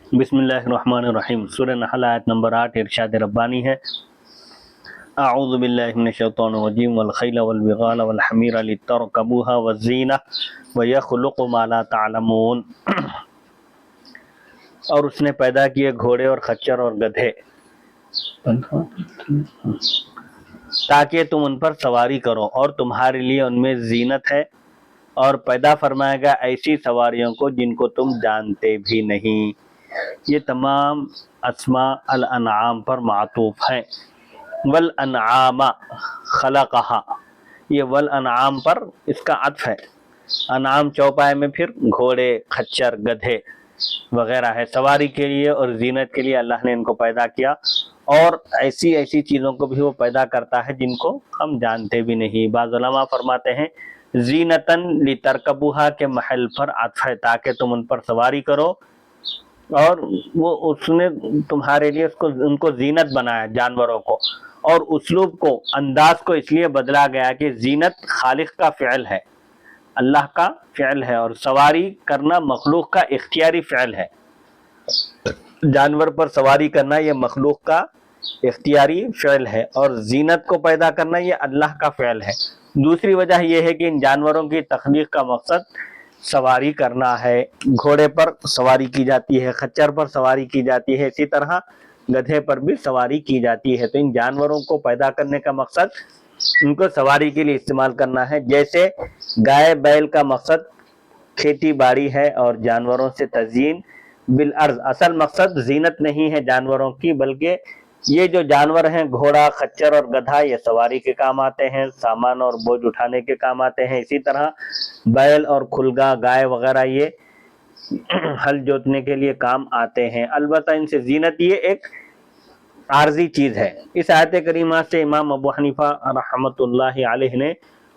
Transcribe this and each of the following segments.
بسم اللہ الرحمن الرحیم۔ سورہ نحل آیت نمبر 8 ارشاد ربانی ہے، اعوذ باللہ من الشیطان الرجیم، والخیل والبغال والحمیر لترکبوها والزینہ ویخلق ما لا تعلمون۔ اور اس نے پیدا کیے گھوڑے اور خچر اور گدھے تاکہ تم ان پر سواری کرو، اور تمہارے لیے ان میں زینت ہے، اور پیدا فرمائے گا ایسی سواریوں کو جن کو تم جانتے بھی نہیں۔ یہ تمام اسماء الانعام پر معطوف ہیں۔ والانعام خلقہا، یہ والانعام پر اس کا عطف ہے۔ انعام چوپائے میں پھر گھوڑے، خچر، گدھے وغیرہ ہے، سواری کے لیے اور زینت کے لیے اللہ نے ان کو پیدا کیا، اور ایسی ایسی چیزوں کو بھی وہ پیدا کرتا ہے جن کو ہم جانتے بھی نہیں۔ بعض علماء فرماتے ہیں زینتاً لترکبوہا کے محل پر عطف ہے، تاکہ تم ان پر سواری کرو، اور وہ اس نے تمہارے لیے ان کو زینت بنایا جانوروں کو، اور اسلوب کو، انداز کو اس لیے بدلا گیا کہ زینت خالق کا فعل ہے، اللہ کا فعل ہے، اور سواری کرنا مخلوق کا اختیاری فعل ہے۔ جانور پر سواری کرنا یہ مخلوق کا اختیاری فعل ہے، اور زینت کو پیدا کرنا یہ اللہ کا فعل ہے۔ دوسری وجہ یہ ہے کہ ان جانوروں کی تخلیق کا مقصد سواری کرنا ہے۔ گھوڑے پر سواری کی جاتی ہے، خچر پر سواری کی جاتی ہے، اسی طرح گدھے پر بھی سواری کی جاتی ہے۔ تو ان جانوروں کو پیدا کرنے کا مقصد ان کو سواری کے لیے استعمال کرنا ہے۔ جیسے گائے بیل کا مقصد کھیتی باڑی ہے اور جانوروں سے تزئین بالارض، اصل مقصد زینت نہیں ہے جانوروں کی، بلکہ یہ جو جانور ہیں گھوڑا، خچر اور گدھا، یہ سواری کے کام آتے ہیں، سامان اور بوجھ اٹھانے کے کام آتے ہیں۔ اسی طرح بیل اور کھلگا، گائے وغیرہ یہ ہل جوتنے کے لیے کام آتے ہیں۔ البتہ ان سے زینت یہ ایک عارضی چیز ہے۔ اس آیت کریمہ سے امام ابو حنیفہ رحمۃ اللہ علیہ نے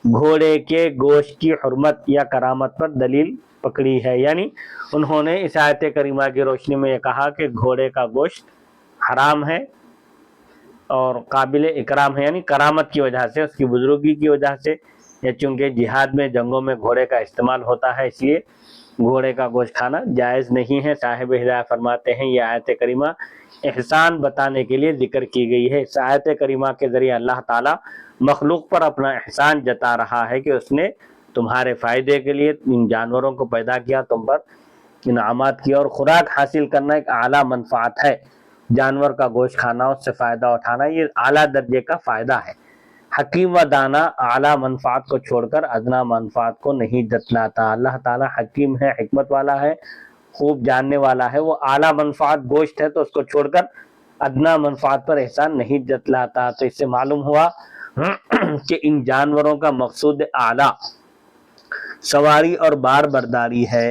گھوڑے کے گوشت کی حرمت یا کرامت پر دلیل پکڑی ہے، یعنی انہوں نے اس آیت کریمہ کی روشنی میں یہ کہا کہ گھوڑے کا گوشت حرام ہے اور قابل اکرام ہے، یعنی کرامت کی وجہ سے، اس کی بزرگی کی وجہ سے، یا چونکہ جہاد میں، جنگوں میں گھوڑے کا استعمال ہوتا ہے، اس لیے گھوڑے کا گوشت کھانا جائز نہیں ہے۔ صاحب ہدایہ فرماتے ہیں یہ آیت کریمہ احسان بتانے کے لیے ذکر کی گئی ہے۔ اس آیت کریمہ کے ذریعے اللہ تعالیٰ مخلوق پر اپنا احسان جتا رہا ہے کہ اس نے تمہارے فائدے کے لیے ان جانوروں کو پیدا کیا، تم پر انعامات کیا، اور خوراک حاصل کرنا ایک اعلیٰ منفعت ہے۔ جانور کا گوشت کھانا، اس سے فائدہ اٹھانا، یہ اعلیٰ درجے کا فائدہ ہے۔ حکیم و دانا اعلیٰ منفعت کو چھوڑ کر ادنا منفعت کو نہیں جتلاتا۔ اللہ تعالیٰ حکیم ہے، حکمت والا ہے، خوب جاننے والا ہے۔ وہ اعلیٰ منفعت گوشت ہے تو اس کو چھوڑ کر ادنا منفعت پر احسان نہیں جتلاتا۔ تو اس سے معلوم ہوا کہ ان جانوروں کا مقصود اعلیٰ سواری اور بار برداری ہے۔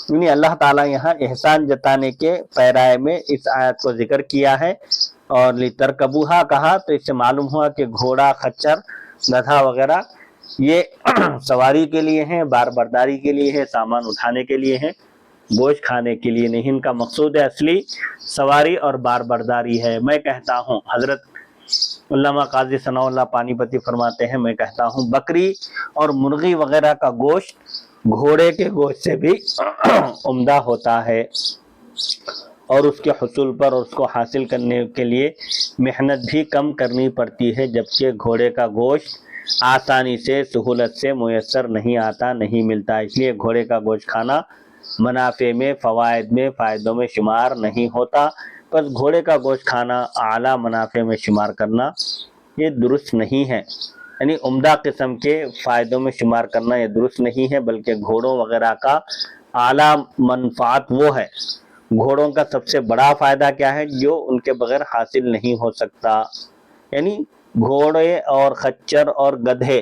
یعنی اللہ تعالیٰ یہاں احسان جتانے کے پیرائے میں اس آیت کو ذکر کیا ہے، اور لترکبوہا کہا، تو اس سے معلوم ہوا کہ گھوڑا، خچر، گدھا وغیرہ یہ سواری کے لیے ہیں، بار برداری کے لیے ہے، سامان اٹھانے کے لیے ہیں، گوشت کھانے کے لیے نہیں۔ ان کا مقصود اصلی سواری اور بار برداری ہے۔ میں کہتا ہوں، حضرت علامہ قاضی ثناء اللہ پانی پتی فرماتے ہیں، میں کہتا ہوں بکری اور مرغی وغیرہ کا گوشت گھوڑے کے گوشت سے بھی عمدہ ہوتا ہے، اور اس کے حصول پر اور اس کو حاصل کرنے کے لیے محنت بھی کم کرنی پڑتی ہے، جبکہ گھوڑے کا گوشت آسانی سے، سہولت سے میسر نہیں آتا، نہیں ملتا۔ اس لیے گھوڑے کا گوشت کھانا منافع میں، فوائد میں، فائدوں میں شمار نہیں ہوتا۔ بس گھوڑے کا گوشت کھانا اعلیٰ منافع میں شمار کرنا یہ درست نہیں ہے، یعنی عمدہ قسم کے فائدوں میں شمار کرنا یہ درست نہیں ہے، بلکہ گھوڑوں وغیرہ کا اعلیٰ منفعت وہ ہے۔ گھوڑوں کا سب سے بڑا فائدہ کیا ہے جو ان کے بغیر حاصل نہیں ہو سکتا، یعنی گھوڑے اور خچر اور گدھے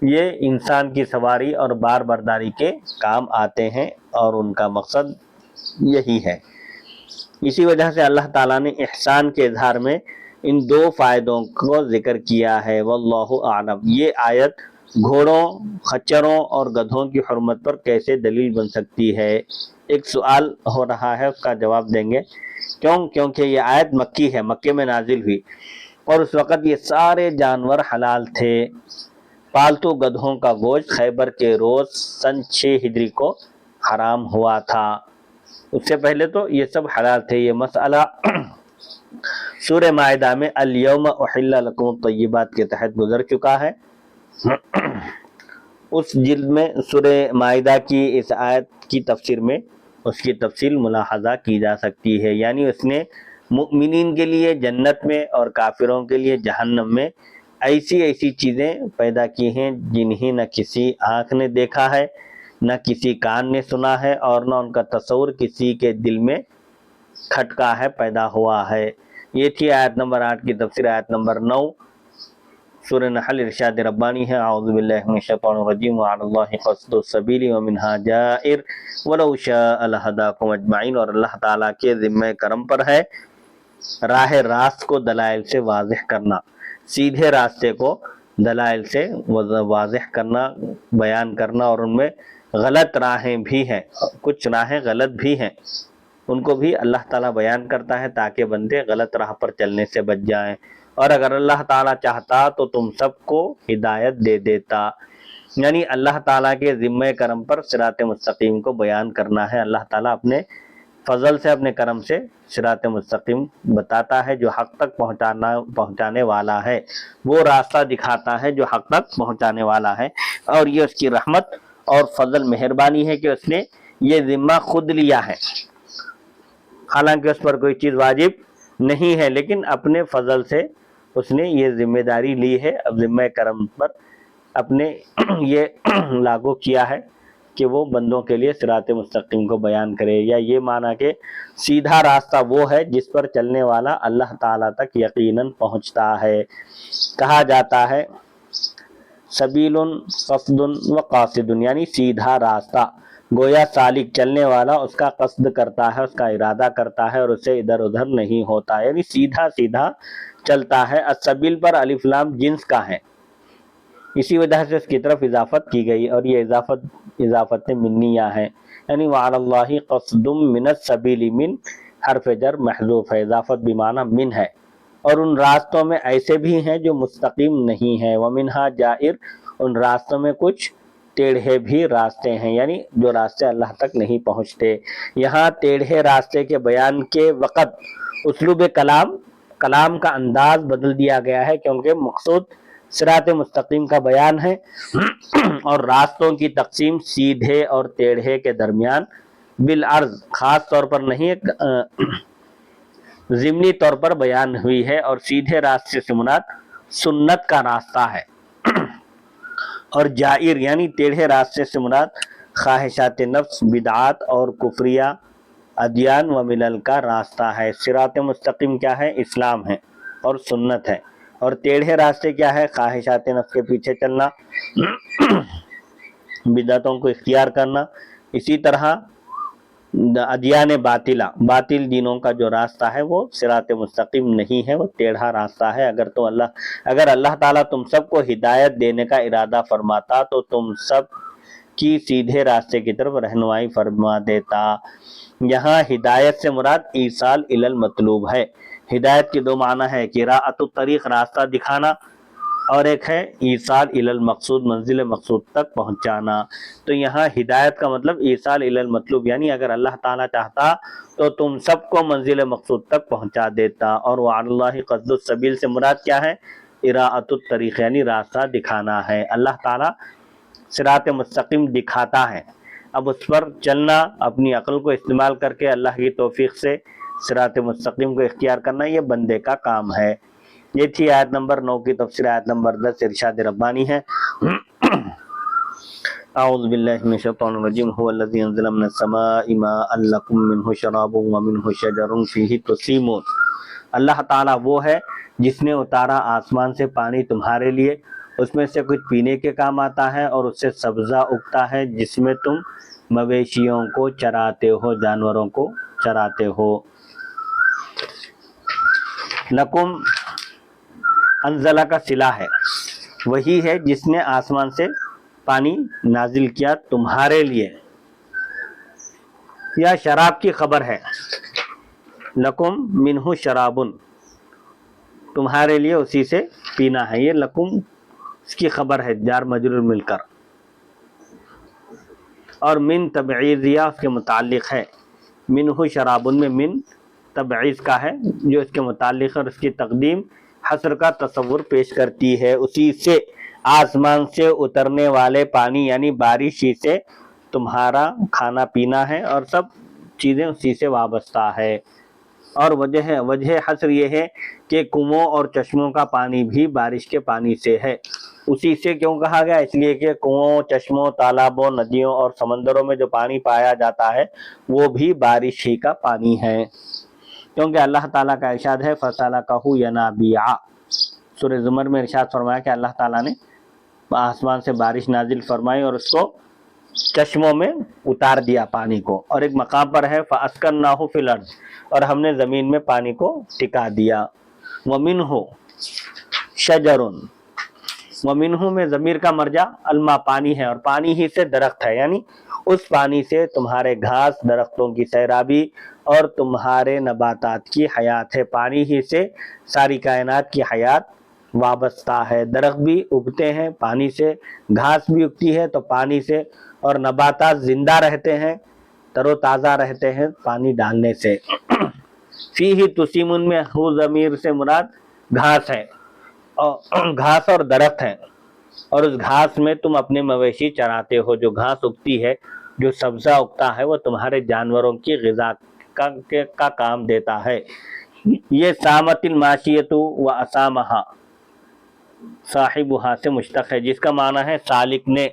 یہ انسان کی سواری اور بار برداری کے کام آتے ہیں، اور ان کا مقصد یہی ہے۔ اسی وجہ سے اللہ تعالیٰ نے احسان کے اظہار میں ان دو فائدوں کو ذکر کیا ہے۔ واللہ اعلم۔ یہ آیت گھوڑوں، خچروں اور گدھوں کی حرمت پر کیسے دلیل بن سکتی ہے؟ ایک سوال ہو رہا ہے، اس کا جواب دیں گے۔ کیونکہ یہ آیت مکی ہے، مکے میں نازل ہوئی، اور اس وقت یہ سارے جانور حلال تھے۔ پالتو گدھوں کا گوشت خیبر کے روز سن 6 ہجری کو حرام ہوا تھا۔ اس سے پہلے تو یہ سب حلال تھے. یہ مسئلہ سورہ مائدہ میں الیوم احل لکم الطیبات کے تحت گزر چکا ہے. اس جلد میں سورہ مائدہ کی اس آیت کی تفسیر میں اس کی تفصیل ملاحظہ کی جا سکتی ہے. یعنی اس نے مؤمنین کے لیے جنت میں اور کافروں کے لیے جہنم میں ایسی چیزیں پیدا کی ہیں جنہیں نہ کسی آنکھ نے دیکھا ہے، نہ کسی کان نے سنا ہے، اور نہ ان کا تصور کسی کے دل میں کھٹکا ہے، پیدا ہوا ہے. یہ تھی آیت نمبر 8 کی تفسیر. آیت نمبر 9 سورہ نحل ارشاد ربانی ہے اعوذ باللہ من الشیطان الرجیم وعلی اللہ قصد السبیل ومنہا جائر ولو شاء لہداکم اجمعین. اور اللہ تعالیٰ کے ذمہ کرم پر ہے راہ راست کو دلائل سے واضح کرنا، سیدھے راستے کو دلائل سے واضح کرنا، بیان کرنا. اور ان میں غلط راہیں بھی ہیں، کچھ راہیں غلط بھی ہیں، ان کو بھی اللہ تعالیٰ بیان کرتا ہے تاکہ بندے غلط راہ پر چلنے سے بچ جائیں. اور اگر اللہ تعالیٰ چاہتا تو تم سب کو ہدایت دے دیتا. یعنی اللہ تعالیٰ کے ذمہ کرم پر صراط مستقیم کو بیان کرنا ہے. اللہ تعالیٰ اپنے فضل سے، اپنے کرم سے صراط مستقیم بتاتا ہے جو حق تک پہنچانے والا ہے، وہ راستہ دکھاتا ہے جو حق تک پہنچانے والا ہے. اور یہ اس کی رحمت اور فضل مہربانی ہے کہ اس نے یہ ذمہ خود لیا ہے. حالانکہ اس پر کوئی چیز واجب نہیں ہے، لیکن اپنے فضل سے اس نے یہ ذمہ داری لی ہے، اب ذمہ کرم پر اپنے یہ لاگو کیا ہے کہ وہ بندوں کے لیے صراط مستقیم کو بیان کرے. یا یہ معنی کہ سیدھا راستہ وہ ہے جس پر چلنے والا اللہ تعالیٰ تک یقیناً پہنچتا ہے. کہا جاتا ہے سبیل قصد و قاصد، یعنی سیدھا راستہ. گویا سالک چلنے والا اس کا قصد کرتا ہے، اس کا ارادہ کرتا ہے اور اسے ادھر ادھر نہیں ہوتا، یعنی سیدھا سیدھا چلتا ہے. السبیل پر الف لام جنس کا ہے، اسی وجہ سے اس کی طرف اضافت کی گئی، اور یہ اضافت منیہ ہے. یعنی وعلی اللہ قصد من السبیل، من حرف جر محذوف ہے، اضافت بمعنی من ہے. اور ان راستوں میں ایسے بھی ہیں جو مستقیم نہیں ہیں. ومنہا جائر، ان راستوں میں کچھ ٹیڑھے بھی راستے ہیں، یعنی جو راستے اللہ تک نہیں پہنچتے. یہاں ٹیڑھے راستے کے بیان کے وقت اسلوب کلام کا انداز بدل دیا گیا ہے، کیونکہ مقصود صراط مستقیم کا بیان ہے اور راستوں کی تقسیم سیدھے اور ٹیڑھے کے درمیان بالعرض خاص طور پر نہیں، ایک ضمنی طور پر بیان ہوئی ہے. اور سیدھے راستے سے مراد سنت کا راستہ ہے، اور جائر یعنی ٹیڑھے راستے سے مراد خواہشات نفس، بدعات اور کفریہ ادیان و ملل کا راستہ ہے. صراط مستقیم کیا ہے؟ اسلام ہے اور سنت ہے. اور ٹیڑھے راستے کیا ہے؟ خواہشات نفس کے پیچھے چلنا، بدعتوں کو اختیار کرنا. اسی طرح ادیان باطلہ، باطل دینوں کا جو راستہ ہے وہ صراط مستقیم نہیں ہے، وہ ٹیڑھا راستہ ہے. اگر اللہ تعالیٰ تم سب کو ہدایت دینے کا ارادہ فرماتا تو تم سب کی سیدھے راستے کی طرف رہنمائی فرما دیتا. یہاں ہدایت سے مراد ایصال الی المطلوب ہے. ہدایت کے دو معنی ہے، قراءۃ الطریق راستہ دکھانا، اور ایک ہے ایصال الی المقصود منزل مقصود تک پہنچانا. تو یہاں ہدایت کا مطلب ایصال الی المطلوب، یعنی اگر اللہ تعالیٰ چاہتا تو تم سب کو منزل مقصود تک پہنچا دیتا. اور وعلی اللہ قصد السبیل سے مراد کیا ہے؟ قراءۃ الطریق، یعنی راستہ دکھانا ہے. اللہ تعالیٰ صراط مستقیم دکھاتا ہے، اب اس پر چلنا، اپنی عقل کو استعمال کر کے اللہ کی توفیق سے صراط مستقیم کو اختیار کرنا، یہ بندے کا کام ہے. یہ تھی آیت نمبر 9 کی تفسیر. آیت نمبر 10 ارشاد ربانی ہے اعوذ باللہ من الشیطان الرجیم هو الذی انزل من السماء ماء لکم منہ شراب ومنہ شجر فیہ تسیمون. اللہ تعالیٰ وہ ہے جس نے اتارا آسمان سے پانی تمہارے لیے، اس میں سے کچھ پینے کے کام آتا ہے اور اس سے سبزہ اگتا ہے جس میں تم مویشیوں کو چراتے ہو، جانوروں کو چراتے ہو. لکم انزلہ کا صلہ ہے، وہی ہے جس نے آسمان سے پانی نازل کیا تمہارے لیے. یا شراب کی خبر ہے، لکم منہ شرابن، تمہارے لیے اسی سے پینا ہے. یہ لکم اس کی خبر ہے، جار مجرور مل کر. اور من تبعیضیہ اس کے متعلق ہے، منہ شرابن میں من تبعیض کا ہے جو اس کے متعلق اور اس کی تقدیم حصر کا تصور پیش کرتی ہے. اسی سے آسمان سے اترنے والے پانی یعنی بارش ہی سے تمہارا کھانا پینا ہے اور سب چیزیں اسی سے وابستہ ہے. اور وجہ حصر یہ ہے کہ کنووں اور چشموں کا پانی بھی بارش کے پانی سے ہے. اسی سے کیوں کہا گیا؟ اس لیے کہ کنووں، چشموں، تالابوں، ندیوں اور سمندروں میں جو پانی پایا جاتا ہے وہ بھی بارش ہی کا پانی ہے. کیونکہ اللہ تعالیٰ کا ارشاد ہے فَسَلَكَهُ يَنَابِيعَ. سورہ زمر میں ارشاد فرمایا کہ اللہ تعالیٰ نے آسمان سے بارش نازل فرمائی اور اس کو چشموں میں اتار دیا پانی کو. اور ایک مقام پر ہے فَأَسْكَنَّاهُ فِي الْأَرْضِ، اور ہم نے زمین میں پانی کو ٹکا دیا. وَمِنْهُ شَجَرٌ، وَمِنْهُ میں ضمیر کا مرجع الماء پانی ہے اور پانی ہی سے درخت ہے، یعنی اس پانی سے تمہارے گھاس، درختوں کی سیرابی اور تمہارے نباتات کی حیات ہے. پانی ہی سے ساری کائنات کی حیات وابستہ ہے. درخت بھی اگتے ہیں پانی سے، گھاس بھی اگتی ہے تو پانی سے، اور نباتات زندہ رہتے ہیں، تر و تازہ رہتے ہیں پانی ڈالنے سے. فیہ تسیمن میں ہو ضمیر سے مراد گھاس ہے، اور گھاس اور درخت ہیں، اور اس گھاس میں تم اپنے مویشی چراتے ہو. جو گھاس اگتی ہے، جو سبزہ اگتا ہے، وہ تمہارے جانوروں کی غذا کا کام دیتا ہے. یہ سامت الماشیت و اسامہا صاحبہا سے مشتق ہے، جس کا معنی ہے سالک نے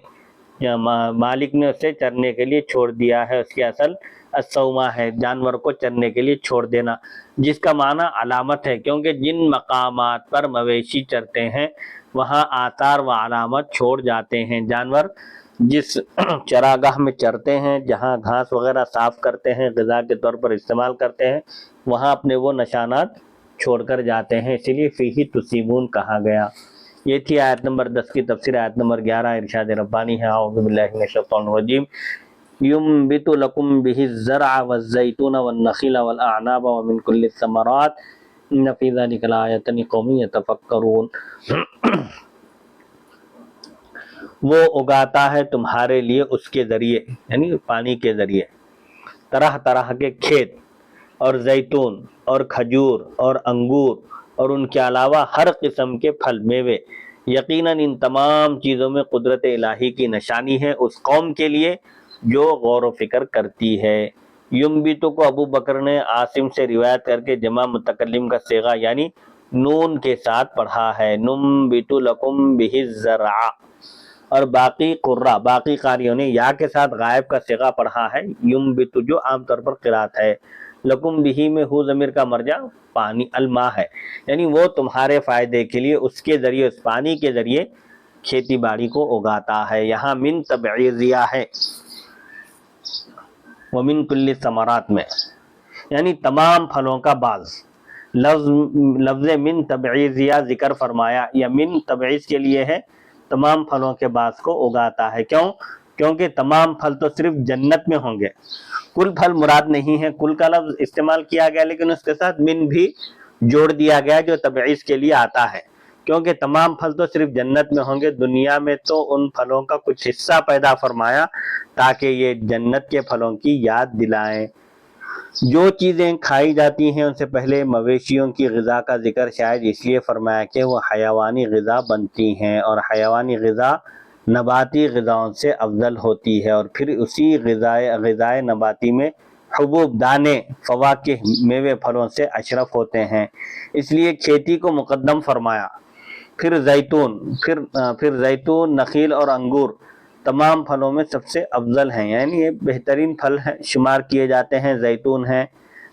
یا مالک نے اسے چرنے کے لیے چھوڑ دیا ہے. اس کی اصل السوما ہے، جانور کو چرنے کے لیے چھوڑ دینا، جس کا معنی علامت ہے، کیونکہ جن مقامات پر مویشی چرتے ہیں وہاں آثار و علامت چھوڑ جاتے ہیں. جانور جس چراگاہ میں چرتے ہیں، جہاں گھاس وغیرہ صاف کرتے ہیں، غذا کے طور پر استعمال کرتے ہیں، وہاں اپنے وہ نشانات چھوڑ کر جاتے ہیں، اسی لیے فیہ تسیمون کہا گیا. یہ تھی آیت نمبر 10 کی تفسیر. آیت نمبر 11 ارشاد ربانی ہے اعوذ باللہ من الشیطان الرجیم ينبت لكم به الزرع والزيتون والنخيل والأعناب ومن كل الثمرات إن في ذلك لآية لقوم يتفكرون. وہ اگاتا ہے تمہارے لیے اس کے ذریعے یعنی پانی کے ذریعے طرح طرح کے کھیت اور زیتون اور کھجور اور انگور اور ان کے علاوہ ہر قسم کے پھل میوے. یقیناً ان تمام چیزوں میں قدرت الہی کی نشانی ہے اس قوم کے لیے جو غور و فکر کرتی ہے. ینبتو کو ابو بکر نے عاصم سے روایت کر کے جمع متکلم کا صیغہ یعنی نون کے ساتھ پڑھا ہے، ننبت لکم بہ الزرع. اور باقی قاریوں نے یا کے ساتھ غائب کا صیغہ پڑھا ہے ینبت، جو عام طور پر قرات ہے. لکم بہ میں ہو ضمیر کا مرجع پانی الماء ہے، یعنی وہ تمہارے فائدے کے لیے اس کے ذریعے، اس پانی کے ذریعے کھیتی باڑی کو اگاتا ہے. یہاں من تبعیضیہ ہے ومن کل ثمرات میں، یعنی تمام پھلوں کا بعض. لفظ من تبعیضیہ ذکر فرمایا، یا من تبعیض کے لیے ہے تمام پھلوں کے بعض کو اگاتا ہے. کیوں؟ کیونکہ تمام پھل تو صرف جنت میں ہوں گے، کل پھل مراد نہیں ہے. کل کا لفظ استعمال کیا گیا لیکن اس کے ساتھ من بھی جوڑ دیا گیا جو تبعیض کے لیے آتا ہے، کیونکہ تمام پھل تو صرف جنت میں ہوں گے. دنیا میں تو ان پھلوں کا کچھ حصہ پیدا فرمایا تاکہ یہ جنت کے پھلوں کی یاد دلائیں. جو چیزیں کھائی جاتی ہیں ان سے پہلے مویشیوں کی غذا کا ذکر شاید اس لیے فرمایا کہ وہ حیوانی غذا بنتی ہیں، اور حیوانی غذا نباتی غذاؤں سے افضل ہوتی ہے، اور پھر اسی غذائے نباتی میں حبوب، دانے، فواکہ، میوے پھلوں سے اشرف ہوتے ہیں، اس لیے کھیتی کو مقدم فرمایا. پھر زیتون، نخیل اور انگور تمام پھلوں میں سب سے افضل ہیں، یعنی یہ بہترین پھل ہیں شمار کیے جاتے ہیں. زیتون ہے،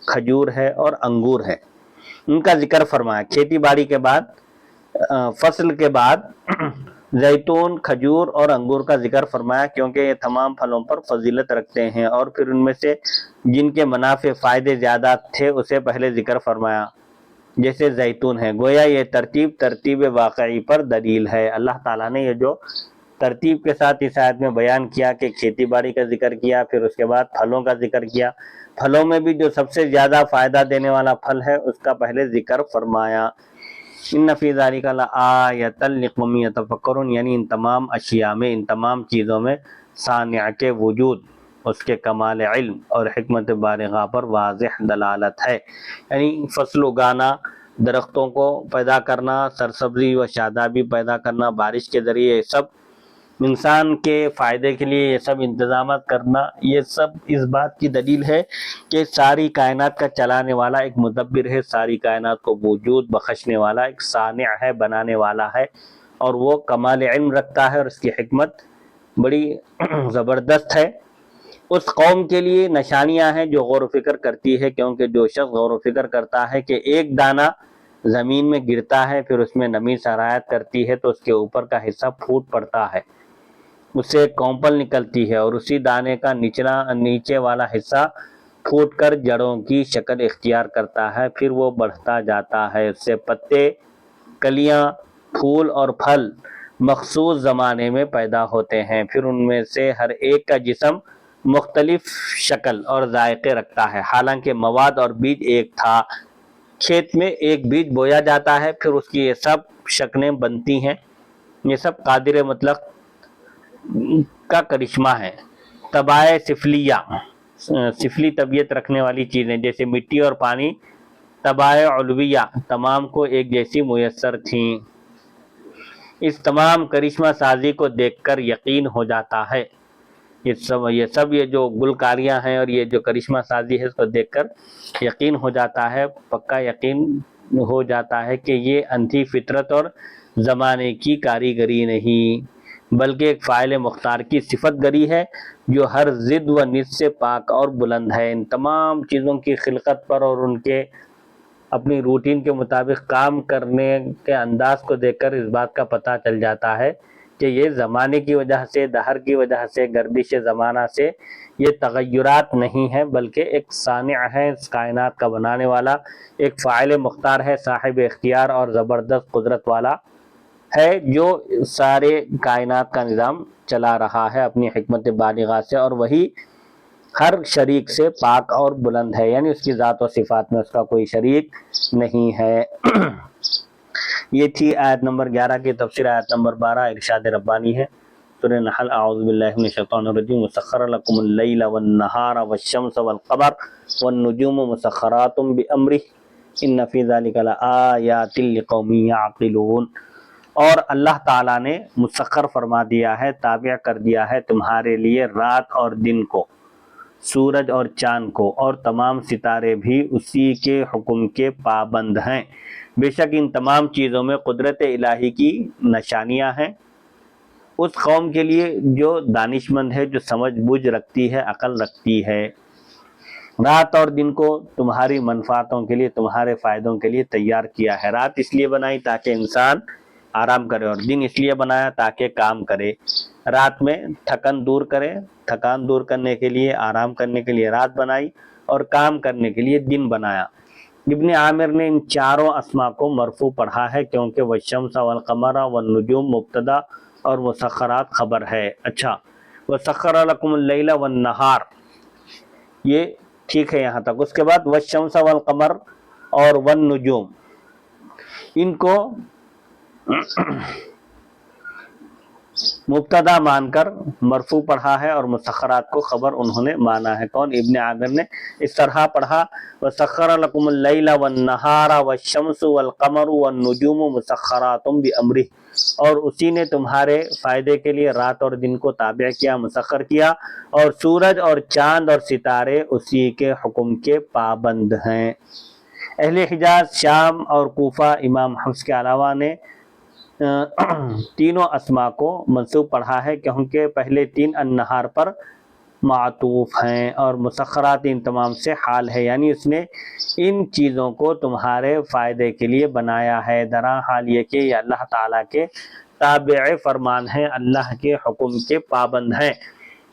کھجور ہے اور انگور ہے، ان کا ذکر فرمایا. کھیتی باڑی کے بعد، فصل کے بعد زیتون، کھجور اور انگور کا ذکر فرمایا، کیونکہ یہ تمام پھلوں پر فضیلت رکھتے ہیں، اور پھر ان میں سے جن کے منافع فائدے زیادہ تھے اسے پہلے ذکر فرمایا، جیسے زیتون ہے. گویا یہ ترتیب واقعی پر دلیل ہے. اللہ تعالیٰ نے یہ جو ترتیب کے ساتھ اس آیت میں بیان کیا کہ کھیتی باڑی کا ذکر کیا، پھر اس کے بعد پھلوں کا ذکر کیا، پھلوں میں بھی جو سب سے زیادہ فائدہ دینے والا پھل ہے اس کا پہلے ذکر فرمایا. ان فی ذلک لآیۃ لقوم یتفکرون، یعنی ان تمام اشیاء میں، ان تمام چیزوں میں صانع کے وجود اس کے کمال علم اور حکمت بالغہ پر واضح دلالت ہے۔ یعنی فصل اگانا، درختوں کو پیدا کرنا، سرسبزی و شادابی پیدا کرنا بارش کے ذریعے، یہ سب انسان کے فائدے کے لیے، یہ سب انتظامات کرنا، یہ سب اس بات کی دلیل ہے کہ ساری کائنات کا چلانے والا ایک مدبر ہے، ساری کائنات کو وجود بخشنے والا ایک صانع ہے، بنانے والا ہے، اور وہ کمال علم رکھتا ہے، اور اس کی حکمت بڑی زبردست ہے۔ اس قوم کے لیے نشانیاں ہیں جو غور و فکر کرتی ہے، کیونکہ جو شخص غور و فکر کرتا ہے کہ ایک دانہ زمین میں گرتا ہے، پھر اس میں نمی سرایت کرتی ہے تو اس کے اوپر کا حصہ پھوٹ پڑتا ہے، اس سے ایک کونپل نکلتی ہے، اور اسی دانے کا نیچے والا حصہ پھوٹ کر جڑوں کی شکل اختیار کرتا ہے، پھر وہ بڑھتا جاتا ہے، اس سے پتے، کلیاں، پھول اور پھل مخصوص زمانے میں پیدا ہوتے ہیں، پھر ان میں سے ہر ایک کا جسم مختلف شکل اور ذائقے رکھتا ہے، حالانکہ مواد اور بیج ایک تھا۔ کھیت میں ایک بیج بویا جاتا ہے، پھر اس کی یہ سب شکلیں بنتی ہیں، یہ سب قادر مطلق کا کرشمہ ہے۔ طبائع سفلیہ، سفلی طبیعت رکھنے والی چیزیں جیسے مٹی اور پانی، طبائع علویہ تمام کو ایک جیسی میسر تھیں۔ اس تمام کرشمہ سازی کو دیکھ کر یقین ہو جاتا ہے، یہ جو گلکاریاں ہیں اور یہ جو کرشمہ سازی ہے، اس کو دیکھ کر یقین ہو جاتا ہے، پکا یقین ہو جاتا ہے کہ یہ اندھی فطرت اور زمانے کی کاریگری نہیں، بلکہ ایک فاعل مختار کی صفت گری ہے جو ہر ضد و نس سے پاک اور بلند ہے۔ ان تمام چیزوں کی خلقت پر اور ان کے اپنی روٹین کے مطابق کام کرنے کے انداز کو دیکھ کر اس بات کا پتہ چل جاتا ہے کہ یہ زمانے کی وجہ سے، دہر کی وجہ سے، گردش زمانہ سے یہ تغیرات نہیں ہیں، بلکہ ایک صانع ہے، اس کائنات کا بنانے والا، ایک فاعل مختار ہے، صاحب اختیار اور زبردست قدرت والا ہے، جو سارے کائنات کا نظام چلا رہا ہے اپنی حکمت بالغہ سے، اور وہی ہر شریک سے پاک اور بلند ہے، یعنی اس کی ذات و صفات میں اس کا کوئی شریک نہیں ہے۔ یہ تھی آیت نمبر 11 کی تفسیر۔ آیت نمبر 12 ارشاد ربانی ہے، سورہ نحل۔ اعوذ باللہ من الشیطان الرجیم۔ وسخر لکم اللیل والنہار والشمس والقمر والنجوم مسخرات بامرہ ان فی ذلک لآیات لقوم یعقلون۔ اور اللہ تعالیٰ نے مسخر فرما دیا ہے، تابع کر دیا ہے تمہارے لیے رات اور دن کو، سورج اور چاند کو، اور تمام ستارے بھی اسی کے حکم کے پابند ہیں۔ بے شک ان تمام چیزوں میں قدرت الہی کی نشانیاں ہیں اس قوم کے لیے جو دانش مند ہے، جو سمجھ بوجھ رکھتی ہے، عقل رکھتی ہے۔ رات اور دن کو تمہاری منفعتوں کے لیے، تمہارے فائدوں کے لیے تیار کیا ہے۔ رات اس لیے بنائی تاکہ انسان آرام کرے، اور دن اس لیے بنایا تاکہ کام کرے۔ رات میں تھکن دور کرے، تھکان دور کرنے کے لیے، آرام کرنے کے لیے رات بنائی، اور کام کرنے کے لیے دن بنایا۔ ابن عامر نے ان چاروں اسماء کو مرفوع پڑھا ہے، کیونکہ والشمس والقمر والنجوم مبتدا اور مسخرات خبر ہے۔ اچھا، وسخر لکم اللیل والنہار، یہ ٹھیک ہے یہاں تک۔ اس کے بعد والشمس والقمر اور والنجوم، ان کو مبتدا مان کر مرفوع پڑھا ہے، اور مسخرات کو خبر انہوں نے مانا ہے۔ کون؟ ابن عامر نے اس طرح پڑھا، وسخر لکم اللیل والنہار والشمس والقمر والنجوم مسخرات بامرہ، اور اسی نے تمہارے فائدے کے لیے رات اور دن کو تابع کیا، مسخر کیا، اور سورج اور چاند اور ستارے اسی کے حکم کے پابند ہیں۔ اہل حجاز، شام اور کوفہ امام حفص کے علاوہ نے تینوں اسماء کو منصوب پڑھا ہے، کیونکہ پہلے تین النہار پر معطوف ہیں، اور مسخرات ان تمام سے حال ہے، یعنی اس نے ان چیزوں کو تمہارے فائدے کے لیے بنایا ہے۔ درا حال یہ کہ یہ اللہ تعالیٰ کے تابع فرمان ہیں، اللہ کے حکم کے پابند ہیں۔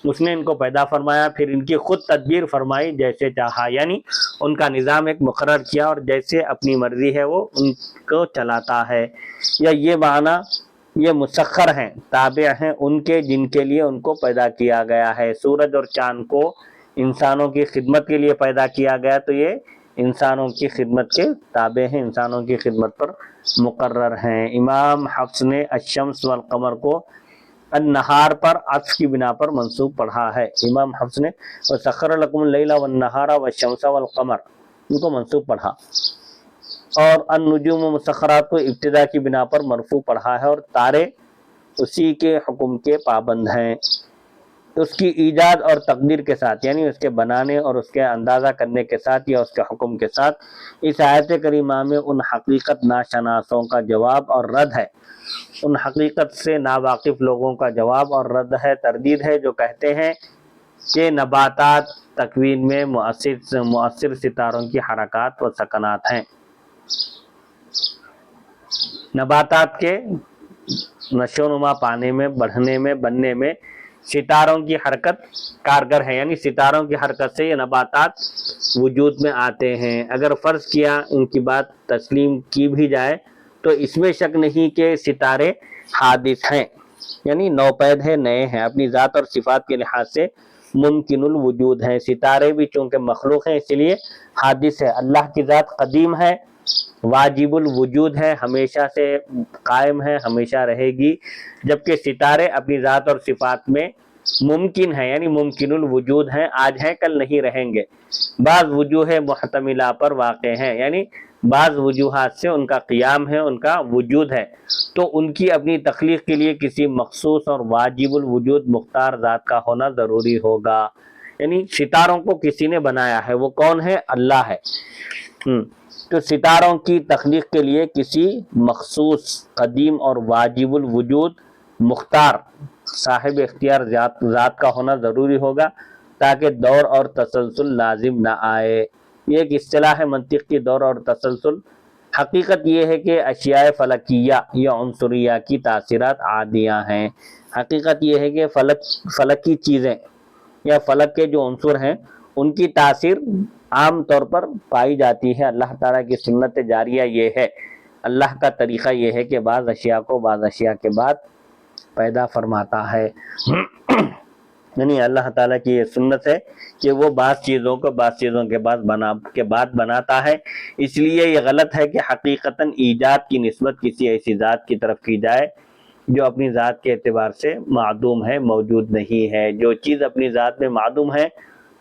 اس نے ان کو پیدا فرمایا، پھر ان کی خود تدبیر فرمائی جیسے چاہا، یعنی ان کا نظام ایک مقرر کیا، اور جیسے اپنی مرضی ہے وہ ان کو چلاتا ہے۔ یا یہ معنی، یہ مسخر ہیں، تابع ہیں ان کے جن کے لیے ان کو پیدا کیا گیا ہے۔ سورج اور چاند کو انسانوں کی خدمت کے لیے پیدا کیا گیا، تو یہ انسانوں کی خدمت کے تابع ہیں، انسانوں کی خدمت پر مقرر ہیں۔ امام حفص نے الشمس والقمر کو النہار پر عطف کی بنا پر منصوب پڑھا ہے، امام حفص نے وسخر لکم اللیل والنہار والشمس والقمر ان کو منصوب پڑھا، اور النجوم مسخرات کو ابتدا کی بنا پر مرفوع پڑھا ہے، اور تارے اسی کے حکم کے پابند ہیں، اس کی ایجاد اور تقدیر کے ساتھ، یعنی اس کے بنانے اور اس کے اندازہ کرنے کے ساتھ یا اس کے حکم کے ساتھ۔ اس آیت کریمہ میں ان حقیقت ناشناسوں کا جواب اور رد ہے، ان حقیقت سے ناواقف لوگوں کا جواب اور رد ہے، تردید ہے، جو کہتے ہیں کہ نباتات تکوین میں مؤثر ستاروں کی حرکات و سکنات ہیں۔ نباتات کے نشو نما پانے میں، بڑھنے میں، بننے میں ستاروں کی حرکت کارگر ہے، یعنی ستاروں کی حرکت سے یہ نباتات وجود میں آتے ہیں۔ اگر فرض کیا ان کی بات تسلیم کی بھی جائے تو اس میں شک نہیں کہ ستارے حادث ہیں، یعنی نوپید ہیں، نئے ہیں، اپنی ذات اور صفات کے لحاظ سے ممکن الوجود ہیں۔ ستارے بھی چونکہ مخلوق ہیں اس لیے حادث ہے۔ اللہ کی ذات قدیم ہے، واجب الوجود ہے، ہمیشہ سے قائم ہے، ہمیشہ رہے گی، جبکہ ستارے اپنی ذات اور صفات میں ممکن ہے، یعنی ممکن الوجود ہیں، آج ہیں کل نہیں رہیں گے، بعض وجوہ محتملہ پر واقع ہیں، یعنی بعض وجوہات سے ان کا قیام ہے، ان کا وجود ہے، تو ان کی اپنی تخلیق کے لیے کسی مخصوص اور واجب الوجود مختار ذات کا ہونا ضروری ہوگا، یعنی ستاروں کو کسی نے بنایا ہے، وہ کون ہے؟ اللہ ہے۔ تو ستاروں کی تخلیق کے لیے کسی مخصوص قدیم اور واجب الوجود مختار صاحب اختیار ذات کا ہونا ضروری ہوگا تاکہ دور اور تسلسل لازم نہ آئے۔ یہ ایک اصطلاح ہے منطق کی، دور اور تسلسل۔ حقیقت یہ ہے کہ اشیاء فلکیہ یا عنصریہ کی تاثیرات عادیہ ہیں۔ حقیقت یہ ہے کہ فلکی چیزیں یا فلک کے جو عنصر ہیں ان کی تاثیر عام طور پر پائی جاتی ہے۔ اللہ تعالیٰ کی سنت جاریہ یہ ہے، اللہ کا طریقہ یہ ہے کہ بعض اشیاء کو بعض اشیاء کے بعد پیدا فرماتا ہے، یعنی اللہ تعالیٰ کی یہ سنت ہے کہ وہ بعض چیزوں کو بعض چیزوں کے بعد بناتا ہے۔ اس لیے یہ غلط ہے کہ حقیقتاً ایجاد کی نسبت کسی ایسی ذات کی طرف کی جائے جو اپنی ذات کے اعتبار سے معدوم ہے، موجود نہیں ہے۔ جو چیز اپنی ذات میں معدوم ہے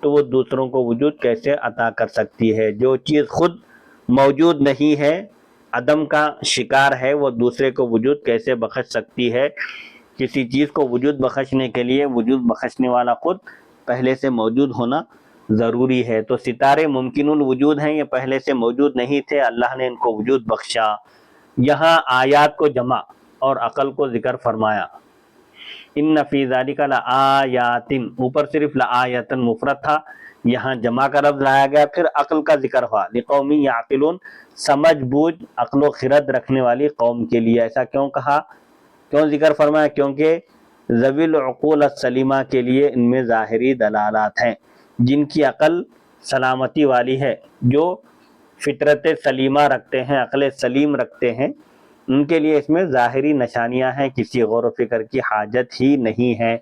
تو وہ دوسروں کو وجود کیسے عطا کر سکتی ہے؟ جو چیز خود موجود نہیں ہے، عدم کا شکار ہے، وہ دوسرے کو وجود کیسے بخش سکتی ہے؟ کسی چیز کو وجود بخشنے کے لیے وجود بخشنے والا خود پہلے سے موجود ہونا ضروری ہے۔ تو ستارے ممکن الوجود ہیں، یہ پہلے سے موجود نہیں تھے، اللہ نے ان کو وجود بخشا۔ یہاں آیات کو جمع اور عقل کو ذکر فرمایا۔ ان فی ذالک لآیات، اوپر صرف لآیۃ مفرد تھا، یہاں جمع کا لفظ لایا گیا، پھر عقل کا ذکر ہوا، لقوم یعقلون، سمجھ بوجھ عقل و خرد رکھنے والی قوم کے لیے۔ ایسا کیوں کہا، کیوں ذکر فرمایا؟ کیونکہ ذوی العقول السلیمہ کے لیے ان میں ظاہری دلالات ہیں، جن کی عقل سلامتی والی ہے، جو فطرت سلیمہ رکھتے ہیں، عقل سلیم رکھتے ہیں، ان کے لیے اس میں ظاہری نشانیاں ہیں، کسی غور و فکر کی حاجت ہی نہیں ہے،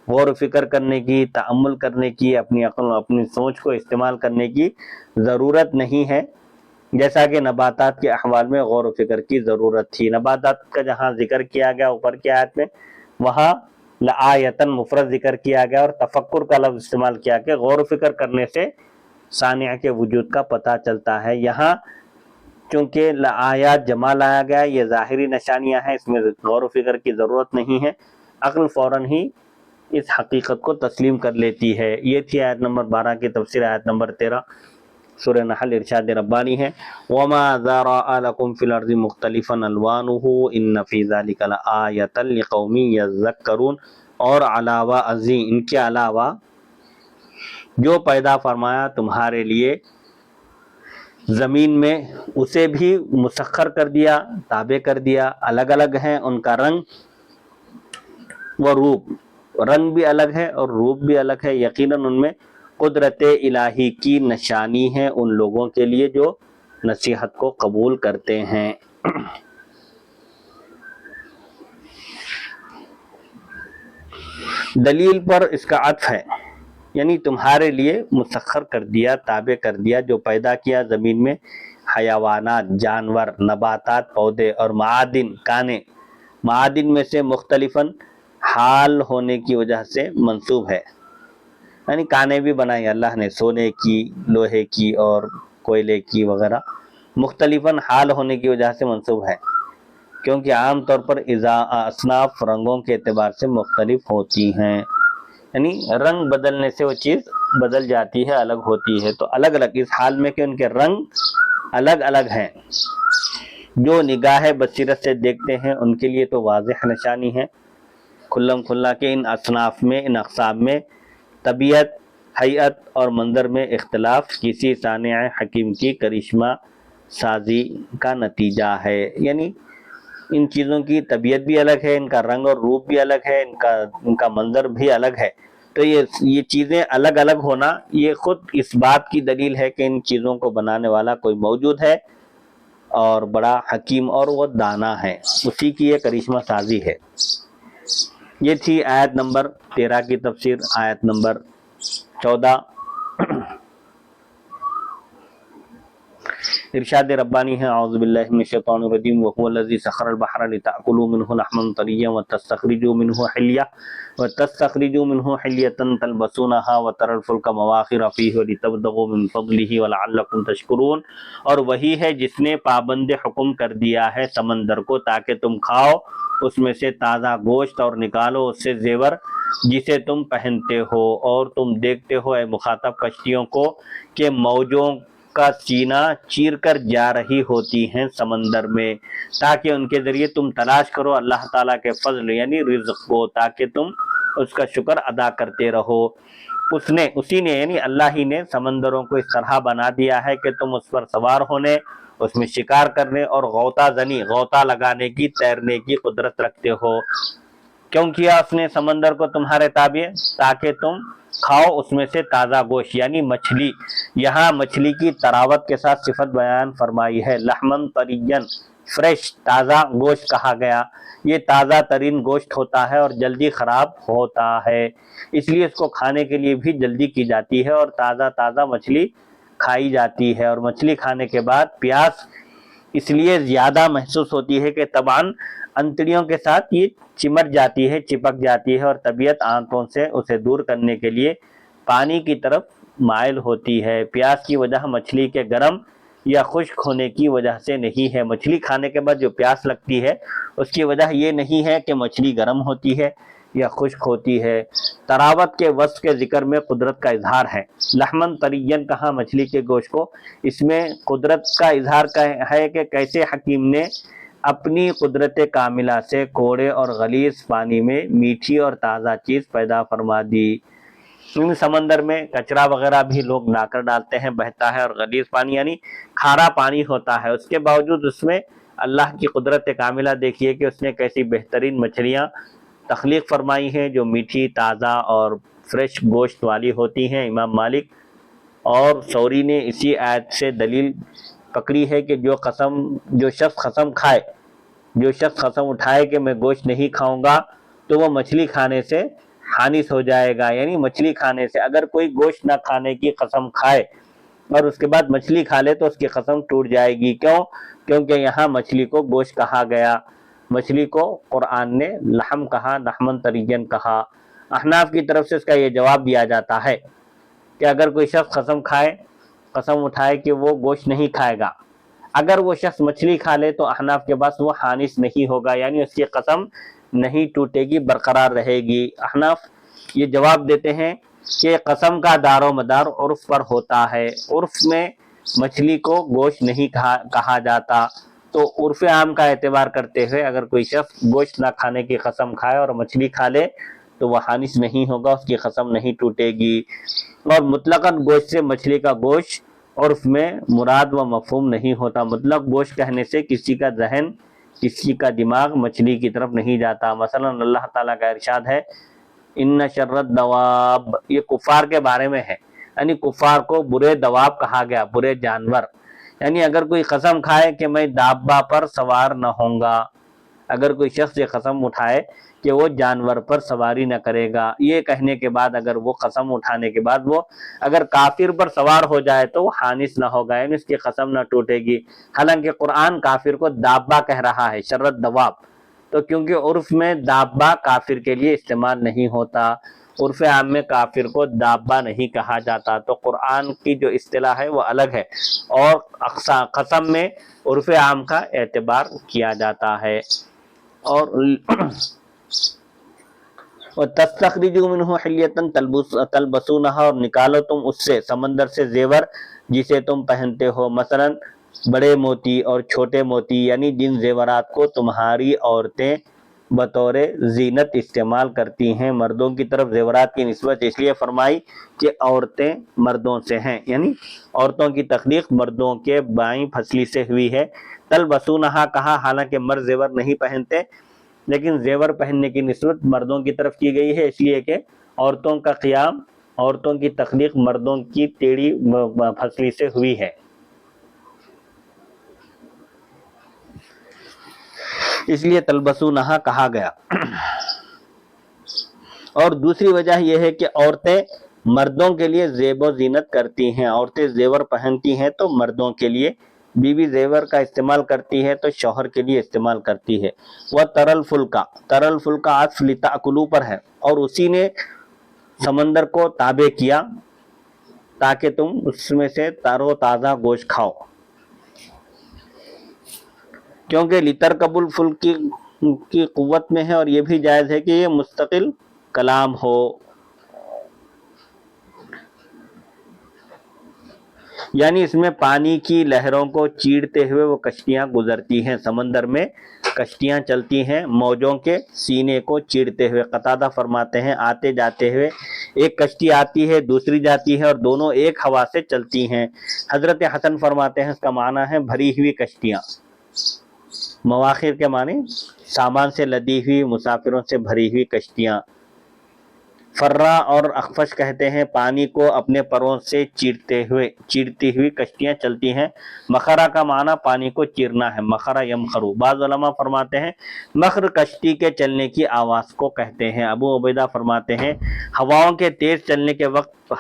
غور و فکر کرنے کی، تأمل کرنے کی، اپنی عقل اپنی سوچ کو استعمال کرنے کی ضرورت نہیں ہے، جیسا کہ نباتات کے احوال میں غور و فکر کی ضرورت تھی۔ نباتات کا جہاں ذکر کیا گیا اوپر کی آیت میں، وہاں لآیتن مفرد ذکر کیا گیا اور تفکر کا لفظ استعمال کیا کہ غور و فکر کرنے سے صانع کے وجود کا پتہ چلتا ہے۔ یہاں چونکہ لآیات جمع لایا گیا، یہ ظاہری نشانیاں ہیں، اس میں غور و فکر کی ضرورت نہیں ہے، عقل فوراً ہی اس حقیقت کو تسلیم کر لیتی ہے۔ یہ تھی آیت نمبر 12 کی تفسیر۔ آیت نمبر 13 سورہ نحل ارشاد ربانی ہے، وَمَا ذَرَأَ لَكُمْ فِي الْأَرْضِ مُخْتَلِفًا أَلْوَانُهُ إِنَّ فِي ذَلِكَ لَآيَةً لِقَوْمٍ يَذَّكَّرُونَ، اور علاوہ ازیں، ان کے علاوہ جو پیدا فرمایا تمہارے لیے زمین میں، اسے بھی مسخر کر دیا، تابع کر دیا، الگ الگ ہیں ان کا رنگ و روپ، رنگ بھی الگ ہے اور روپ بھی الگ ہے، یقیناً ان میں قدرت الہی کی نشانی ہے ان لوگوں کے لیے جو نصیحت کو قبول کرتے ہیں۔ دلیل پر اس کا عطف ہے، یعنی تمہارے لیے مسخر کر دیا، تابع کر دیا، جو پیدا کیا زمین میں حیوانات، جانور، نباتات، پودے اور معادن کانے، معادن میں سے مختلفاً حال ہونے کی وجہ سے منسوب ہے، یعنی کانے بھی بنائی اللہ نے سونے کی، لوہے کی اور کوئلے کی وغیرہ، مختلفاً حال ہونے کی وجہ سے منسوب ہے، کیونکہ عام طور پر اصناف رنگوں کے اعتبار سے مختلف ہوتی ہیں، یعنی رنگ بدلنے سے وہ چیز بدل جاتی ہے، الگ ہوتی ہے، تو الگ الگ اس حال میں کہ ان کے رنگ الگ الگ ہیں۔ جو نگاہ بصیرت سے دیکھتے ہیں ان کے لیے تو واضح نشانی ہے کھلم کھلا کہ ان اصناف میں، ان اقسام میں طبیعت، ہیئت اور منظر میں اختلاف کسی صانع حکیم کی کرشمہ سازی کا نتیجہ ہے، یعنی ان چیزوں کی طبیعت بھی الگ ہے، ان کا رنگ اور روپ بھی الگ ہے، ان کا منظر بھی الگ ہے، تو یہ چیزیں الگ الگ ہونا یہ خود اس بات کی دلیل ہے کہ ان چیزوں کو بنانے والا کوئی موجود ہے اور بڑا حکیم اور وہ دانا ہے، اسی کی یہ کرشمہ سازی ہے۔ یہ تھی آیت نمبر 13 کی تفسیر۔ آیت نمبر 14 ارشاد ربانی ہے، اعوذ باللہ من الشیطان الرجیم، وهو الذی سخر البحر لتأکلوا منه لحما طریا وتستخرجوا منه حلیة تلبسونها وترى الفلک مواخر فیہ ولتبتغوا من فضلہ ولعلکم تشکرون، اور وہی ہے جس نے پابند حکم کر دیا ہے سمندر کو تاکہ تم کھاؤ اس میں سے تازہ گوشت اور نکالو اس سے زیور جسے تم پہنتے ہو، اور تم دیکھتے ہو اے مخاطب کشتیوں کو کہ موجوں کا سینہ چیر کر جا رہی ہوتی ہیں سمندر میں، تاکہ ان کے ذریعے تم تلاش کرو اللہ تعالیٰ کے فضل یعنی رزق کو، تاکہ تم اس کا شکر ادا کرتے رہو۔ اسی نے یعنی اللہ ہی نے سمندروں کو اس طرح بنا دیا ہے کہ تم اس پر سوار ہونے، اس میں شکار کرنے اور غوطہ لگانے کی، تیرنے کی قدرت رکھتے ہو۔ کیوں کیا اس نے سمندر کو تمہارے تابع؟ تاکہ تم کھاؤ اس میں سے تازہ گوشت، یعنی مچھلی۔ یہاں مچھلی کی تراوت کے ساتھ صفت بیان فرمائی ہے، لحمن طرین، فریش، تازہ گوشت کہا گیا۔ یہ تازہ ترین گوشت ہوتا ہے اور جلدی خراب ہوتا ہے، اس لیے اس کو کھانے کے لیے بھی جلدی کی جاتی ہے، اور تازہ مچھلی کھائی جاتی ہے، اور مچھلی کھانے کے بعد پیاس اس لیے زیادہ محسوس ہوتی ہے کہ طبعاً انتڑیوں کے ساتھ یہ چمٹ جاتی ہے، چپک جاتی ہے، اور طبیعت آنتوں سے اسے دور کرنے کے لیے پانی کی طرف مائل ہوتی ہے۔ پیاس کی وجہ مچھلی کے گرم یا خشک ہونے کی وجہ سے نہیں ہے، مچھلی کھانے کے بعد جو پیاس لگتی ہے اس کی وجہ یہ نہیں ہے کہ مچھلی گرم ہوتی ہے یا خشک ہوتی ہے۔ تراوت کے وصف کے ذکر میں قدرت کا اظہار ہے۔ لحمن طرین کہا مچھلی کے گوشت کو، اس میں قدرت کا اظہار ہے کہ کیسے حکیم نے اپنی قدرت کاملہ سے کوڑے اور غلیظ پانی میں میٹھی اور تازہ چیز پیدا فرما دی۔ سمندر میں کچرا وغیرہ بھی لوگ لا کر ڈالتے ہیں، بہتا ہے، اور غلیظ پانی یعنی کھارا پانی ہوتا ہے، اس کے باوجود اس میں اللہ کی قدرت کاملہ دیکھیے کہ اس نے کیسی بہترین مچھلیاں تخلیق فرمائی ہیں جو میٹھی، تازہ اور فریش گوشت والی ہوتی ہیں۔ امام مالک اور ثوری نے اسی آیت سے دلیل پکڑی ہے کہ جو شخص قسم اٹھائے کہ میں گوشت نہیں کھاؤں گا تو وہ مچھلی کھانے سے حانث ہو جائے گا، یعنی مچھلی کھانے سے اگر کوئی گوشت نہ کھانے کی قسم کھائے اور اس کے بعد مچھلی کھا لے تو اس کی قسم ٹوٹ جائے گی۔ کیونکہ یہاں مچھلی کو گوشت کہا گیا، مچھلی کو قرآن نے لحم کہا، لحمن طرین کہا۔ احناف کی طرف سے اس کا یہ جواب دیا جاتا ہے کہ اگر کوئی شخص قسم اٹھائے کہ وہ گوشت نہیں کھائے گا، اگر وہ شخص مچھلی کھا لے تو احناف کے پاس وہ حانث نہیں ہوگا، یعنی اس کی قسم نہیں ٹوٹے گی، برقرار رہے گی۔ احناف یہ جواب دیتے ہیں کہ قسم کا دار و مدار عرف پر ہوتا ہے، عرف میں مچھلی کو گوشت نہیں کہا جاتا، تو عرف عام کا اعتبار کرتے ہوئے اگر کوئی شخص گوشت نہ کھانے کی قسم کھائے اور مچھلی کھا لے تو وہ حانث نہیں ہوگا، اس کی قسم نہیں ٹوٹے گی۔ اور مطلقاً گوشت سے مچھلی کا گوشت عرف میں مراد و مفہوم نہیں ہوتا، مطلق گوشت کہنے سے کسی کا ذہن، کسی کا دماغ مچھلی کی طرف نہیں جاتا۔ مثلا اللہ تعالیٰ کا ارشاد ہے، ان شر الدواب، یہ کفار کے بارے میں ہے، یعنی کفار کو برے دواب کہا گیا، برے جانور، یعنی اگر کوئی قسم کھائے کہ میں دابہ پر سوار نہ ہوں گا، اگر کوئی شخص یہ قسم اٹھائے کہ وہ جانور پر سواری نہ کرے گا، یہ کہنے کے بعد اگر وہ قسم اٹھانے کے بعد وہ اگر کافر پر سوار ہو جائے تو وہ حانث نہ ہوگا، یعنی اس کی قسم نہ ٹوٹے گی۔ حالانکہ قرآن کافر کو دابہ کہہ رہا ہے، شر الدواب، تو کیونکہ عرف میں دابہ کافر کے لیے استعمال نہیں ہوتا، عرف عام میں کافر کو دابہ نہیں کہا جاتا، تو قرآن کی جو اصطلاح ہے وہ الگ ہے، اور قسم میں عرف عام کا اعتبار کیا جاتا ہے۔ اور وَتَسْتَخْرِجُوا مِنْهُ حِلْيَةً تَلْبَسُونَهَا، اور نکالو تم اس سے، سمندر سے، زیور جسے تم پہنتے ہو، مثلا بڑے موتی اور چھوٹے موتی، یعنی جن زیورات کو تمہاری عورتیں بطور زینت استعمال کرتی ہیں۔ مردوں کی طرف زیورات کی نسبت اس لیے فرمائی کہ عورتیں مردوں سے ہیں، یعنی عورتوں کی تخلیق مردوں کے بائیں پھسلی سے ہوئی ہے۔ تلبسونہا کہا، حالانکہ مرد زیور نہیں پہنتے، لیکن زیور پہننے کی نسبت مردوں کی طرف کی گئی ہے، اس لیے کہ عورتوں کا قیام، عورتوں کی تخلیق مردوں کی ٹیڑھی پھسلی سے ہوئی ہے، اس لیے تلبسونہا کہا گیا۔ اور دوسری وجہ یہ ہے کہ عورتیں مردوں کے لیے زیب و زینت کرتی ہیں، عورتیں زیور پہنتی ہیں تو مردوں کے لیے، بیوی زیور کا استعمال کرتی ہے تو شوہر کے لیے استعمال کرتی ہے۔ وَتَرَى الْفُلْكَ، تَرَى الْفُلْكَ عطف لِتَأْكُلُوا پر ہے، اور اسی نے سمندر کو تابع کیا تاکہ تم اس میں سے تر و تازہ گوشت کھاؤ، کیونکہ لِتَرْكَبُوا الْفُلْكِ کی قوت میں ہے، اور یہ بھی جائز ہے کہ یہ مستقل کلام ہو، یعنی اس میں پانی کی لہروں کو چیرتے ہوئے وہ کشتیاں گزرتی ہیں، سمندر میں کشتیاں چلتی ہیں موجوں کے سینے کو چیرتے ہوئے۔ قتادہ فرماتے ہیں آتے جاتے ہوئے ایک کشتی آتی ہے، دوسری جاتی ہے، اور دونوں ایک ہوا سے چلتی ہیں۔ حضرت حسن فرماتے ہیں اس کا معنی ہے بھری ہوئی کشتیاں، مواخر کے معنی سامان سے لدی ہوئی، مسافروں سے بھری ہوئی کشتیاں۔ فرا اور اخفش کہتے ہیں پانی کو اپنے پروں سے چیرتی ہوئی کشتیاں چلتی ہیں۔ مخرہ کا معنی پانی کو چیرنا ہے، مخرہ یمخرو۔ بعض علماء فرماتے ہیں مخر کشتی کے چلنے کی آواز کو کہتے ہیں۔ ابو عبیدہ فرماتے ہیں ہواؤں کے تیز چلنے کے وقت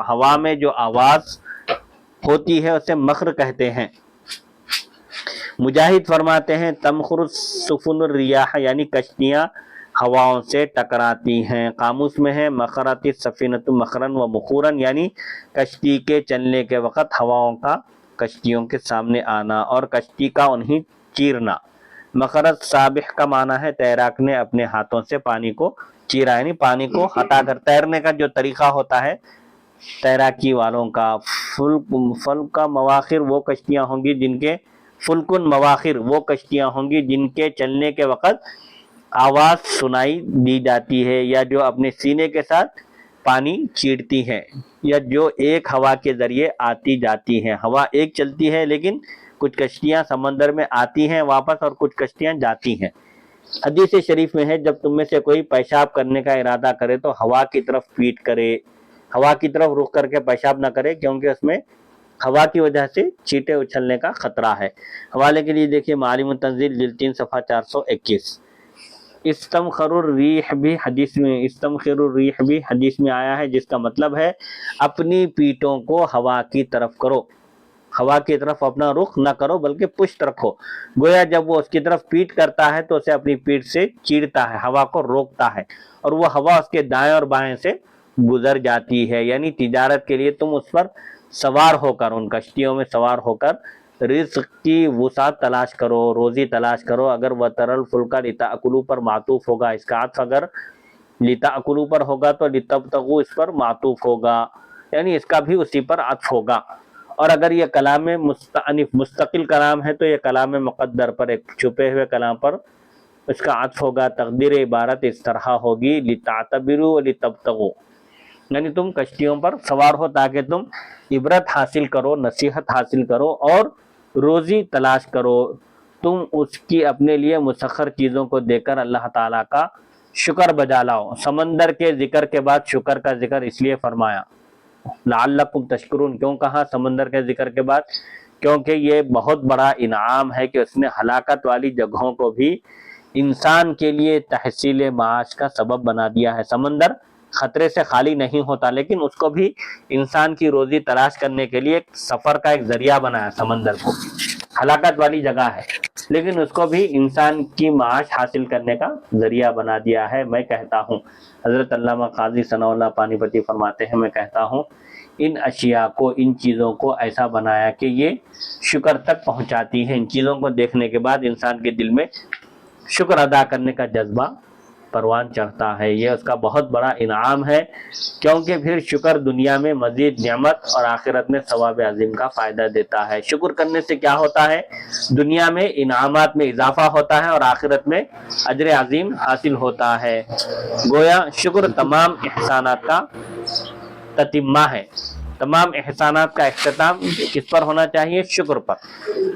ہوا میں جو آواز ہوتی ہے اسے مخر کہتے ہیں۔ مجاہد فرماتے ہیں تمخر السفن الریاح، یعنی کشتیاں ہواؤں سے ٹکراتی ہیں۔ قاموس میں ہے مخرت السفینۃ مخرن و مخورن، یعنی کشتی کے چلنے کے وقت ہواؤں کا کشتیوں کے سامنے آنا اور کشتی کا انہیں چیرنا۔ مخرت سابح کا معنی ہے تیراک نے اپنے ہاتھوں سے پانی کو چیرا، یعنی پانی کو ہٹا کر تیرنے کا جو طریقہ ہوتا ہے تیراکی والوں کا۔ فلک کا مواخر وہ کشتیاں ہوں گی جن کے فلکن مواخر وہ کشتیاں ہوں گی جن کے چلنے کے وقت آواز سنائی دی جاتی ہے، یا جو اپنے سینے کے ساتھ پانی چیرتی ہے، یا جو ایک ہوا کے ذریعے آتی جاتی ہیں۔ ہوا ایک چلتی ہے لیکن کچھ کشتیاں سمندر میں آتی ہیں واپس اور کچھ کشتیاں جاتی ہیں۔ حدیث شریف میں ہے جب تم میں سے کوئی پیشاب کرنے کا ارادہ کرے تو ہوا کی طرف پیٹ کرے، ہوا کی طرف رخ کر کے پیشاب نہ کرے، کیونکہ اس میں ہوا کی وجہ سے چیٹے اچھلنے کا خطرہ ہے۔ حوالے کے لیے دیکھیے معالم التنزیل جلد 3 صفحہ 421۔ استمخر الریح بھی حدیث میں آیا ہے، جس کا مطلب ہے اپنی پیٹوں کو ہوا کی طرف کرو، ہوا کی طرف اپنا رخ نہ کرو بلکہ پشت رکھو۔ گویا جب وہ اس کی طرف پیٹ کرتا ہے تو اسے اپنی پیٹ سے چیرتا ہے، ہوا کو روکتا ہے، اور وہ ہوا اس کے دائیں اور بائیں سے گزر جاتی ہے۔ یعنی تجارت کے لیے تم اس پر سوار ہو کر، ان کشتیوں میں سوار ہو کر رزق کی وسعت تلاش کرو، روزی تلاش کرو۔ اگر وَتَرَى الْفُلْكَ لِتَأْكُلُوا پر معطوف ہوگا، اس کا عطف اگر لِتَأْكُلُوا پر ہوگا تو لِتَبْتَغُوا اس پر معطوف ہوگا، یعنی اس کا بھی اسی پر عطف ہوگا۔ اور اگر یہ کلام مستأنف مستقل کلام ہے تو یہ کلام مقدر پر، ایک چھپے ہوئے کلام پر اس کا عطف ہوگا۔ تقدیر عبارت اس طرح ہوگی لِتَعْتَبِرُوا وَلِتَبْتَغُوا، یعنی تم کشتیوں پر سوار ہو تاکہ تم عبرت حاصل کرو، نصیحت حاصل کرو اور روزی تلاش کرو۔ تم اس کی اپنے لیے مسخر چیزوں کو دیکھ کر اللہ تعالیٰ کا شکر بجا لاؤ۔ سمندر کے ذکر کے بعد شکر کا ذکر اس لیے فرمایا، لعلکم تشکرون کیوں کہا سمندر کے ذکر کے بعد؟ کیونکہ یہ بہت بڑا انعام ہے کہ اس نے ہلاکت والی جگہوں کو بھی انسان کے لیے تحصیل معاش کا سبب بنا دیا ہے۔ سمندر خطرے سے خالی نہیں ہوتا، لیکن اس کو بھی انسان کی روزی تلاش کرنے کے لیے ایک سفر کا ایک ذریعہ بنایا۔ سمندر کو ہلاکت والی جگہ ہے لیکن اس کو بھی انسان کی معاش حاصل کرنے کا ذریعہ بنا دیا ہے۔ میں کہتا ہوں، حضرت علامہ قاضی ثناء اللہ پانی پتی فرماتے ہیں، میں کہتا ہوں ان اشیاء کو، ان چیزوں کو ایسا بنایا کہ یہ شکر تک پہنچاتی ہیں۔ ان چیزوں کو دیکھنے کے بعد انسان کے دل میں شکر ادا کرنے کا جذبہ پروان چڑھتا ہے۔ یہ اس کا بہت بڑا انعام ہے، کیونکہ پھر شکر دنیا میں مزید نعمت اور آخرت میں ثواب عظیم کا فائدہ دیتا ہے۔ شکر کرنے سے کیا ہوتا ہے؟ دنیا میں انعامات میں اضافہ ہوتا ہے اور آخرت میں اجر عظیم حاصل ہوتا ہے۔ گویا شکر تمام احسانات کا تتمہ ہے۔ تمام احسانات کا اختتام کس پر ہونا چاہیے؟ شکر پر۔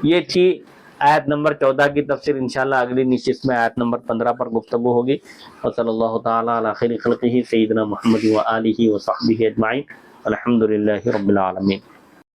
یہ تھی آیت نمبر 14 کی تفسیر۔ انشاءاللہ اگلی نشست میں آیت نمبر 15 پر گفتگو ہوگی۔ وصلی اللہ تعالی علی خیر خلقہ سیدنا محمد و آلہ و صحبہ اجمعین، الحمدللہ رب العالمین۔